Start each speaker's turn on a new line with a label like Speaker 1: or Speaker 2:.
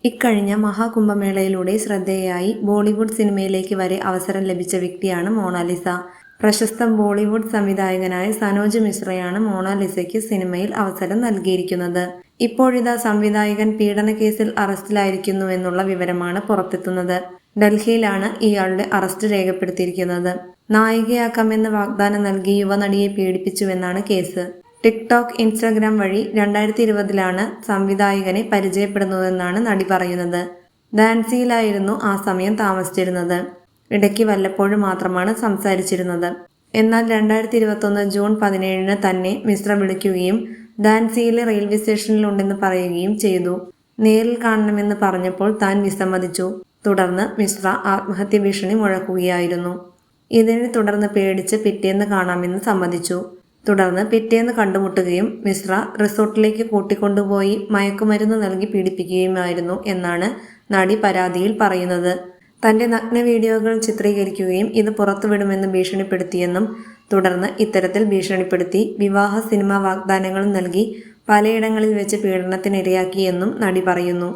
Speaker 1: ഇക്കഴിഞ്ഞ മഹാകുംഭമേളയിലൂടെ ശ്രദ്ധേയയായി ബോളിവുഡ് സിനിമയിലേക്ക് വരെ അവസരം ലഭിച്ച വ്യക്തിയാണ് മൊണാലിസ. പ്രശസ്ത ബോളിവുഡ് സംവിധായകനായ സനോജ് മിശ്രയാണ് മൊണാലിസയ്ക്ക് സിനിമയിൽ അവസരം നൽകിയിരിക്കുന്നത്. ഇപ്പോഴിതാ സംവിധായകൻ പീഡനക്കേസിൽ അറസ്റ്റിലായിരിക്കുന്നുവെന്നുള്ള വിവരമാണ് പുറത്തെത്തുന്നത്. ഡൽഹിയിലാണ് ഇയാളുടെ അറസ്റ്റ് രേഖപ്പെടുത്തിയിരിക്കുന്നത്. നായികയാക്കാമെന്ന് വാഗ്ദാനം നൽകി യുവനടിയെ പീഡിപ്പിച്ചുവെന്നാണ് കേസ്. ടിക്ടോക്ക്, ഇൻസ്റ്റഗ്രാം വഴി 2020-ലാണ് സംവിധായകനെ പരിചയപ്പെടുന്നതെന്നാണ് നടി പറയുന്നത്. ഝാൻസിയിലായിരുന്നു ആ സമയം താമസിച്ചിരുന്നത്. ഇടയ്ക്ക് വല്ലപ്പോഴും മാത്രമാണ് സംസാരിച്ചിരുന്നത്. എന്നാൽ 2021 ജൂൺ 17-ന് തന്നെ മിശ്ര വിളിക്കുകയും ഝാൻസിയിലെ റെയിൽവേ സ്റ്റേഷനിലുണ്ടെന്ന് പറയുകയും ചെയ്തു. നേരിൽ കാണണമെന്ന് പറഞ്ഞപ്പോൾ താൻ വിസമ്മതിച്ചു. തുടർന്ന് മിശ്ര ആത്മഹത്യ ഭീഷണി മുഴക്കുകയായിരുന്നു. ഇതിനെ തുടർന്ന് പേടിച്ച് പിറ്റേന്ന് കാണാമെന്ന് സമ്മതിച്ചു. തുടർന്ന് പിറ്റേന്ന് കണ്ടുമുട്ടുകയും മിശ്ര റിസോർട്ടിലേക്ക് കൂട്ടിക്കൊണ്ടുപോയി മയക്കുമരുന്ന് നൽകി പീഡിപ്പിക്കുകയുമായിരുന്നു എന്നാണ് നടി പരാതിയിൽ പറയുന്നത്. തന്റെ നഗ്ന വീഡിയോകൾ ചിത്രീകരിക്കുകയും ഇത് പുറത്തുവിടുമെന്ന് ഭീഷണിപ്പെടുത്തിയെന്നും തുടർന്ന് ഇത്തരത്തിൽ ഭീഷണിപ്പെടുത്തി വിവാഹ, സിനിമാ വാഗ്ദാനങ്ങളും നൽകി പലയിടങ്ങളിൽ വെച്ച് പീഡനത്തിനിരയാക്കിയെന്നും നടി പറയുന്നു.